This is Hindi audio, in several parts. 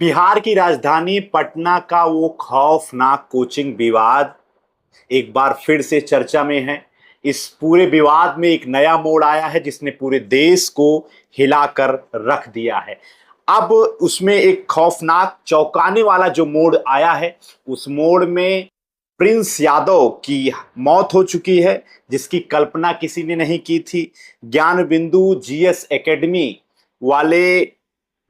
बिहार की राजधानी पटना का वो खौफनाक कोचिंग विवाद एक बार फिर से चर्चा में है। इस पूरे विवाद में एक नया मोड़ आया है जिसने पूरे देश को हिलाकर रख दिया है। अब उसमें एक खौफनाक चौंकाने वाला जो मोड़ आया है, उस मोड़ में प्रिंस यादव की मौत हो चुकी है, जिसकी कल्पना किसी ने नहीं की थी। ज्ञान बिंदु जीएस एकेडमी वाले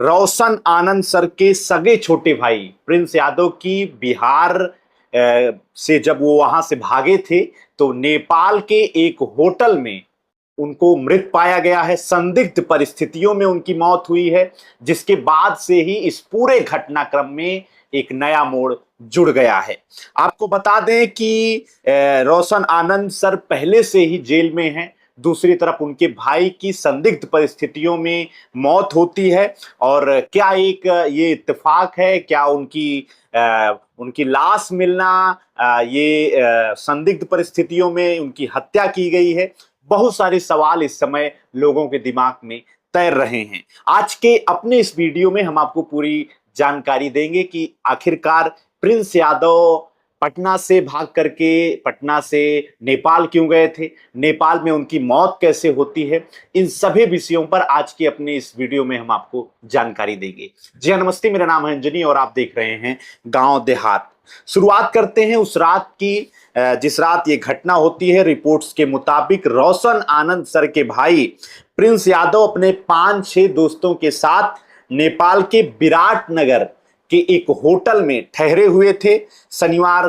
रोशन आनंद सर के सगे छोटे भाई प्रिंस यादव की बिहार से जब वो वहां से भागे थे तो नेपाल के एक होटल में उनको मृत पाया गया है। संदिग्ध परिस्थितियों में उनकी मौत हुई है, जिसके बाद से ही इस पूरे घटनाक्रम में एक नया मोड़ जुड़ गया है। आपको बता दें कि रोशन आनंद सर पहले से ही जेल में हैं। दूसरी तरफ उनके भाई की संदिग्ध परिस्थितियों में मौत होती है। और क्या एक ये इत्तेफाक है, क्या उनकी लाश मिलना ये संदिग्ध परिस्थितियों में उनकी हत्या की गई है? बहुत सारे सवाल इस समय लोगों के दिमाग में तैर रहे हैं। आज के अपने इस वीडियो में हम आपको पूरी जानकारी देंगे कि आखिरकार प्रिंस यादव पटना से भाग करके पटना से नेपाल क्यों गए थे, नेपाल में उनकी मौत कैसे होती है। इन सभी विषयों पर आज के अपने इस वीडियो में हम आपको जानकारी देंगे। जी हाँ, नमस्ते, मेरा नाम है अंजनी और आप देख रहे हैं गांव देहात। शुरुआत करते हैं उस रात की जिस रात ये घटना होती है। रिपोर्ट्स के मुताबिक रोशन आनंद सर के भाई प्रिंस यादव अपने 5-6 दोस्तों के साथ नेपाल के विराटनगर के एक होटल में ठहरे हुए थे। शनिवार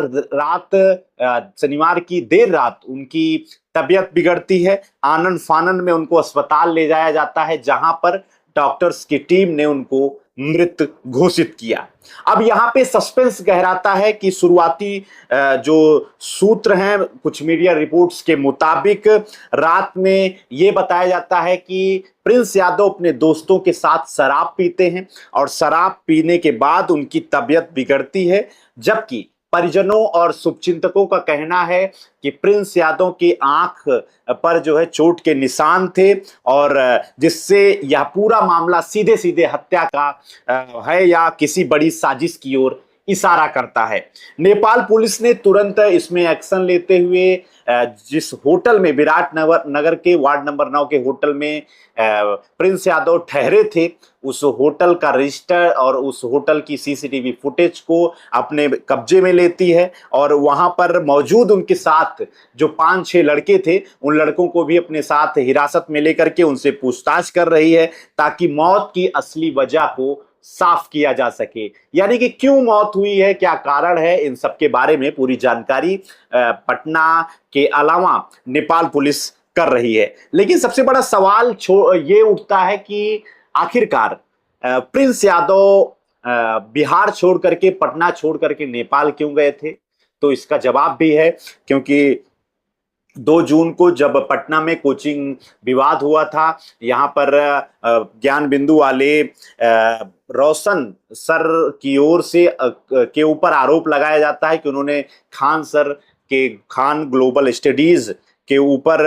की देर रात उनकी तबीयत बिगड़ती है। आनंद फानन में उनको अस्पताल ले जाया जाता है, जहां पर डॉक्टर्स की टीम ने उनको मृत घोषित किया। अब यहाँ पे सस्पेंस गहराता है कि शुरुआती जो सूत्र हैं, कुछ मीडिया रिपोर्ट्स के मुताबिक रात में ये बताया जाता है कि प्रिंस यादव अपने दोस्तों के साथ शराब पीते हैं और शराब पीने के बाद उनकी तबीयत बिगड़ती है। जबकि परिजनों और शुभचिंतकों का कहना है कि प्रिंस यादव की आंख पर जो है चोट के निशान थे और जिससे यह पूरा मामला सीधे सीधे हत्या का है या किसी बड़ी साजिश की ओर इशारा करता है। नेपाल पुलिस ने तुरंत इसमें एक्शन लेते हुए जिस होटल में विराटनगर के वार्ड नंबर 9 के होटल में प्रिंस यादव ठहरे थे, उस होटल का रजिस्टर और उस होटल की सीसीटीवी फुटेज को अपने कब्जे में लेती है और वहां पर मौजूद उनके साथ जो 5-6 लड़के थे, उन लड़कों को भी अपने साथ हिरासत में लेकर के उनसे पूछताछ कर रही है, ताकि मौत की असली वजह को साफ किया जा सके। यानी कि क्यों मौत हुई है, क्या कारण है, इन सब के बारे में पूरी जानकारी पटना के अलावा नेपाल पुलिस कर रही है। लेकिन सबसे बड़ा सवाल ये उठता है कि आखिरकार प्रिंस यादव बिहार छोड़ करके, पटना छोड़ करके नेपाल क्यों गए थे? तो इसका जवाब भी है, क्योंकि 2 जून को जब पटना में कोचिंग विवाद हुआ था, यहाँ पर ज्ञान बिंदु वाले रोशन सर की ओर से के ऊपर आरोप लगाया जाता है कि उन्होंने खान ग्लोबल स्टडीज के ऊपर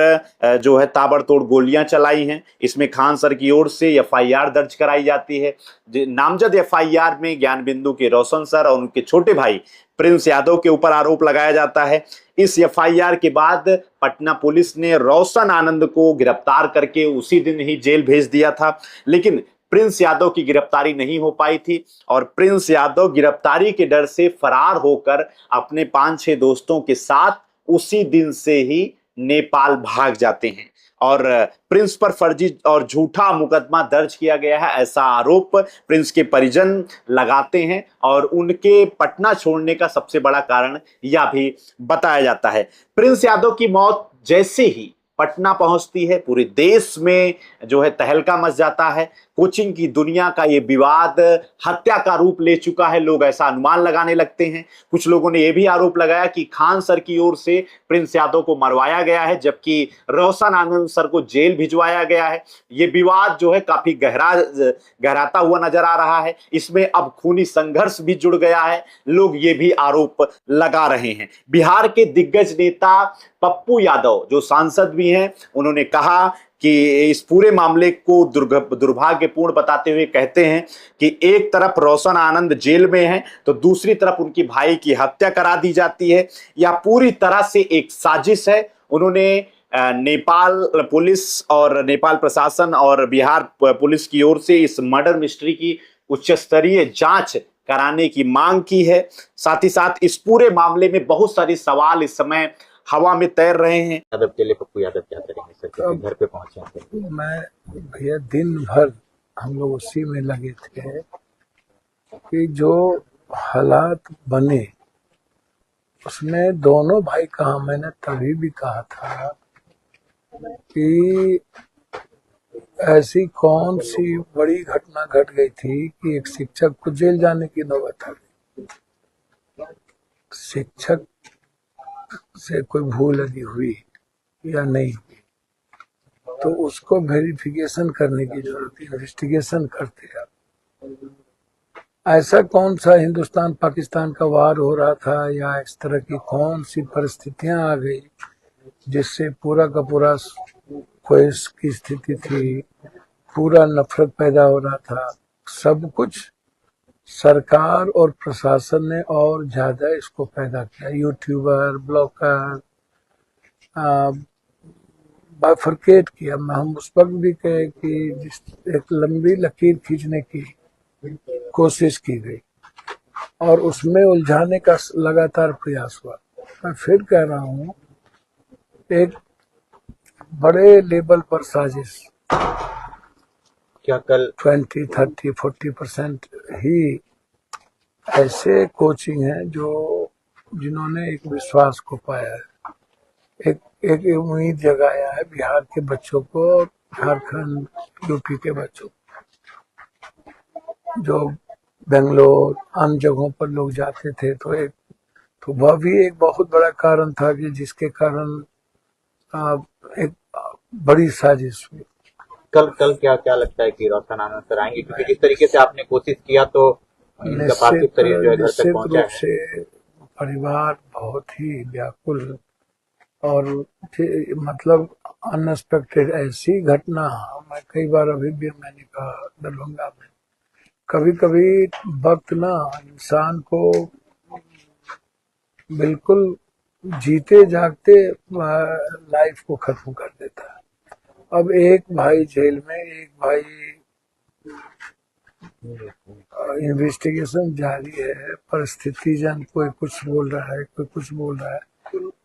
जो है ताबड़तोड़ गोलियां चलाई हैं। इसमें खान सर की ओर से एफआईआर दर्ज कराई जाती है। नामजद एफआईआर में ज्ञान बिंदु के रोशन सर और उनके छोटे भाई प्रिंस यादव के ऊपर आरोप लगाया जाता है। इस एफआईआर के बाद पटना पुलिस ने रोशन आनंद को गिरफ्तार करके उसी दिन ही जेल भेज दिया था। लेकिन प्रिंस यादव की गिरफ्तारी नहीं हो पाई थी और प्रिंस यादव गिरफ्तारी के डर से फरार होकर अपने 5-6 दोस्तों के साथ उसी दिन से ही नेपाल भाग जाते हैं और प्रिंस पर फर्जी और झूठा मुकदमा दर्ज किया गया है, ऐसा आरोप प्रिंस के परिजन लगाते हैं। और उनके पटना छोड़ने का सबसे बड़ा कारण यह भी बताया जाता है। प्रिंस यादव की मौत जैसे ही पटना पहुंचती है, पूरे देश में जो है तहलका मच जाता है। कोचिंग की दुनिया का ये विवाद हत्या का रूप ले चुका है, लोग ऐसा अनुमान लगाने लगते हैं। कुछ लोगों ने यह भी आरोप लगाया कि खान सर की ओर से प्रिंस यादव को मरवाया गया है, जबकि रोशन आनंद सर को जेल भिजवाया गया है। ये विवाद जो है काफी गहराता हुआ नजर आ रहा है। इसमें अब खूनी संघर्ष भी जुड़ गया है, लोग ये भी आरोप लगा रहे हैं। बिहार के दिग्गज नेता पप्पू यादव जो सांसद भी हैं, उन्होंने कहा कि इस पूरे मामले को दुर्भाग्यपूर्ण बताते हुए कहते हैं कि एक तरफ रोशन आनंद जेल में है तो दूसरी तरफ उनकी भाई की हत्या करा दी जाती है। यह पूरी तरह से एक साजिश है। उन्होंने नेपाल पुलिस और नेपाल प्रशासन और बिहार पुलिस की ओर से इस मर्डर मिस्ट्री की उच्च स्तरीय जांच कराने की मांग की है। साथ ही साथ इस पूरे मामले में बहुत सारे सवाल इस समय हवा में तैर रहे हैं। यादव के लिए पप्पू यादव क्या करेंगे सर, घर पे पहुंचे? मैं भैया दिन भर हम लोग उसी में लगे थे कि जो हालात बने उसमें दोनों भाई कहा, मैंने तभी भी कहा था कि ऐसी कौन सी बड़ी घटना घट गई थी कि एक शिक्षक को जेल जाने की नौबत आ गई। शिक्षक से कोई भूल यदि हुई या नहीं हुई तो उसको वेरिफिकेशन करने की जरूरत है, इन्वेस्टिगेशन करते हैं। ऐसा कौन सा हिंदुस्तान पाकिस्तान का वार हो रहा था या इस तरह की कौन सी परिस्थितियां आ गई जिससे पूरा का पूरा क्वेश की स्थिति थी, पूरा नफरत पैदा हो रहा था। सब कुछ सरकार और प्रशासन ने और ज्यादा इसको पैदा किया। यूट्यूबर, ब्लॉगर बाइफरकेट किया। हम उस वक्त भी कहे कि एक लंबी लकीर खींचने की कोशिश की गई और उसमें उलझाने का लगातार प्रयास हुआ। मैं फिर कह रहा हूँ, एक बड़े लेवल पर साजिश, क्या कल 20, 30, 40% ही ऐसे कोचिंग हैं जिन्होंने एक विश्वास को पाया है, एक उम्मीद जगाया है बिहार के बच्चों को और झारखंड, यूपी के बच्चों जो बेंगलोर अन्य जगहों पर लोग जाते थे। तो वह भी एक बहुत बड़ा कारण था कि जिसके कारण एक बड़ी साजिश हुई। कल क्या क्या लगता है कि रोशन आनंद सर आएंगे? क्योंकि जिस तरीके से आपने कोशिश किया तो इनका पार्थिव शरीर जो है घर तक पहुंचा है। निश्चित रूप से परिवार बहुत ही व्याकुल और मतलब अनएक्सपेक्टेड ऐसी घटना। मैं कई बार अभी भी मैंने कहा दरभंगा में, कभी कभी वक्त ना इंसान को बिल्कुल जीते जागते लाइफ को खत्म कर देता है। अब एक भाई जेल में, एक भाई इन्वेस्टिगेशन जारी है, परिस्थिति जन कोई कुछ बोल रहा है, कोई कुछ बोल रहा है।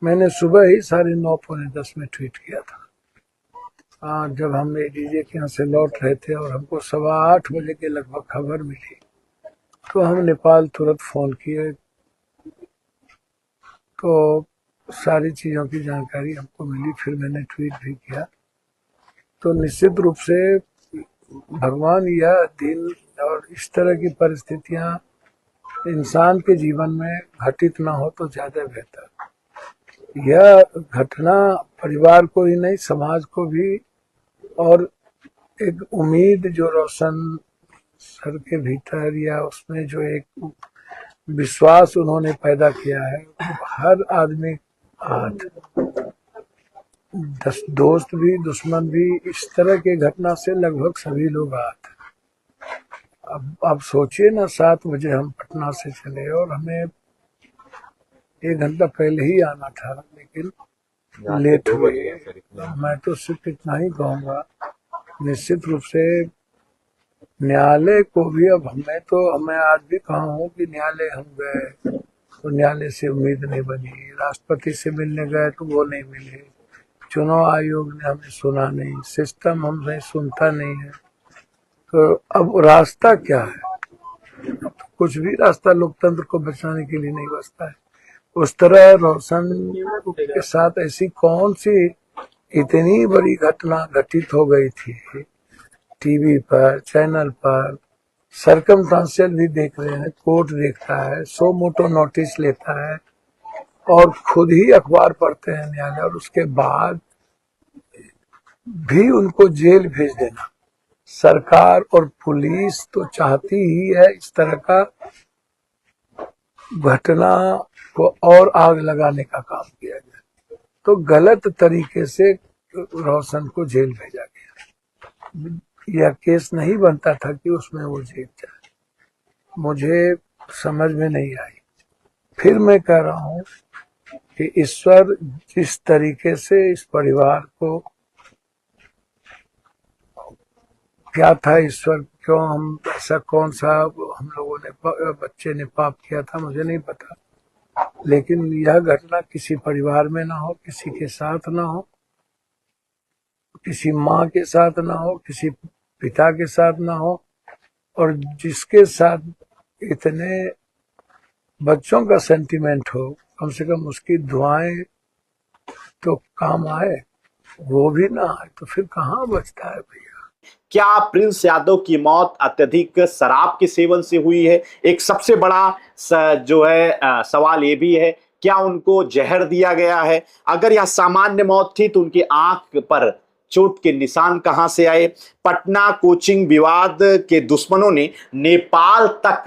मैंने सुबह ही 9:30 पौने 10 में ट्वीट किया था जब हम एडीजे के यहाँ से लौट रहे थे और हमको 8:15 बजे के लगभग खबर मिली तो हम नेपाल तुरंत फोन किए तो सारी चीजों की जानकारी हमको मिली। फिर मैंने ट्वीट भी किया। तो निश्चित रूप से भगवान यह दिन और इस तरह की परिस्थितियां इंसान के जीवन में घटित ना हो तो ज्यादा बेहतर। यह घटना परिवार को ही नहीं, समाज को भी, और एक उम्मीद जो रोशन सर के भीतर या उसमें जो एक विश्वास उन्होंने पैदा किया है, हर आदमी आज दोस्त भी दुश्मन भी इस तरह के घटना से लगभग सभी लोग आते। अब सोचिए ना, 7 बजे हम पटना से चले और हमें 1 घंटा पहले ही आना था, लेकिन लेट हुए। मैं तो सिर्फ इतना ही कहूँगा, निश्चित रूप से न्यायालय को भी, अब मैं आज भी कहा हूँ कि न्यायालय हम गए तो न्यायालय से उम्मीद नहीं बनी, राष्ट्रपति से मिलने गए तो वो नहीं मिले, चुनाव आयोग ने हमें सुना नहीं, सिस्टम हमसे सुनता नहीं है। तो अब रास्ता क्या है? तो कुछ भी रास्ता लोकतंत्र को बचाने के लिए नहीं बचता है। उस तरह रोशन के साथ ऐसी कौन सी इतनी बड़ी घटना घटित हो गई थी, टीवी पर, चैनल पर, सर्कमस्टांशियल भी देख रहे हैं, कोर्ट देखता है, सो मोटो नोटिस लेता है और खुद ही अखबार पढ़ते हैं न्यायालय, और उसके बाद भी उनको जेल भेज देना। सरकार और पुलिस तो चाहती ही है इस तरह का घटना को और आग लगाने का काम किया जाए। तो गलत तरीके से रोशन को जेल भेजा गया। यह केस नहीं बनता था कि उसमें वो जेल जाए। मुझे समझ में नहीं आई। फिर मैं कह रहा हूं कि ईश्वर जिस तरीके से इस परिवार को, क्या था ईश्वर, क्यों हम ऐसा, कौन सा हम लोगों ने, बच्चे ने पाप किया था, मुझे नहीं पता। लेकिन यह घटना किसी परिवार में ना हो, किसी के साथ ना हो, किसी माँ के साथ ना हो, किसी पिता के साथ ना हो, और जिसके साथ इतने बच्चों का सेंटिमेंट हो, कम से कम उसकी दुआएं तो काम आए, वो भी ना आए तो फिर कहाँ बचता है भैया। क्या प्रिंस यादव की मौत अत्यधिक शराब के सेवन से हुई है? एक सबसे बड़ा जो है सवाल ये भी है, क्या उनको जहर दिया गया है? अगर यह सामान्य मौत थी तो उनकी आंख पर चोट के निशान कहां से आए? पटना कोचिंग विवाद के दुश्मनों ने नेपाल तक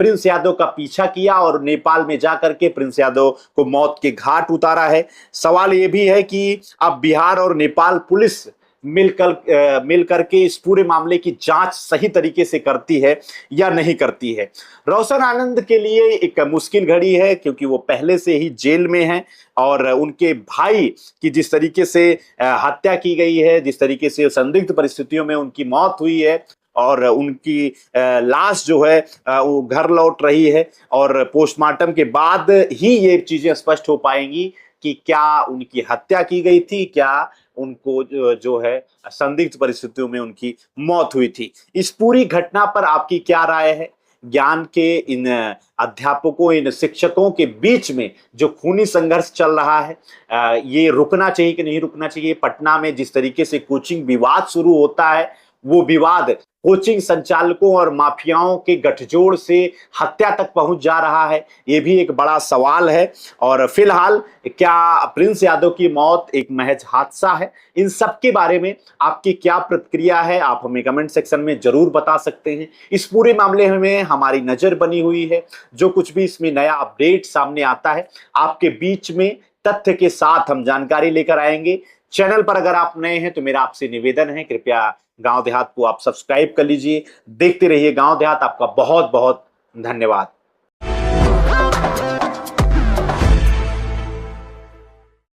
प्रिंस यादव का पीछा किया और नेपाल में जाकर के प्रिंस यादव को मौत के घाट उतारा है। सवाल यह भी है कि अब बिहार और नेपाल पुलिस मिलकर के इस पूरे मामले की जांच सही तरीके से करती है या नहीं करती है। रोशन आनंद के लिए एक मुश्किल घड़ी है, क्योंकि वो पहले से ही जेल में हैं और उनके भाई की जिस तरीके से हत्या की गई है, जिस तरीके से संदिग्ध परिस्थितियों में उनकी मौत हुई है और उनकी लाश जो है वो घर लौट रही है, और पोस्टमार्टम के बाद ही ये चीजें स्पष्ट हो पाएंगी कि क्या उनकी हत्या की गई थी, क्या उनको जो है संदिग्ध परिस्थितियों में उनकी मौत हुई थी। इस पूरी घटना पर आपकी क्या राय है? ज्ञान के इन अध्यापकों, इन शिक्षकों के बीच में जो खूनी संघर्ष चल रहा है, ये रुकना चाहिए कि नहीं रुकना चाहिए? पटना में जिस तरीके से कोचिंग विवाद शुरू होता है, वो विवाद कोचिंग संचालकों और माफियाओं के गठजोड़ से हत्या तक पहुंच जा रहा है, ये भी एक बड़ा सवाल है। और फिलहाल क्या प्रिंस यादव की मौत एक महज हादसा है? इन सब के बारे में आपकी क्या प्रतिक्रिया है, आप हमें कमेंट सेक्शन में जरूर बता सकते हैं। इस पूरे मामले में हमारी नजर बनी हुई है, जो कुछ भी इसमें नया अपडेट सामने आता है आपके बीच में तथ्य के साथ हम जानकारी लेकर आएंगे। चैनल पर अगर आप नए हैं तो मेरा आपसे निवेदन है, कृपया गांव देहात को आप सब्सक्राइब कर लीजिए। देखते रहिए गांव देहात। आपका बहुत बहुत धन्यवाद।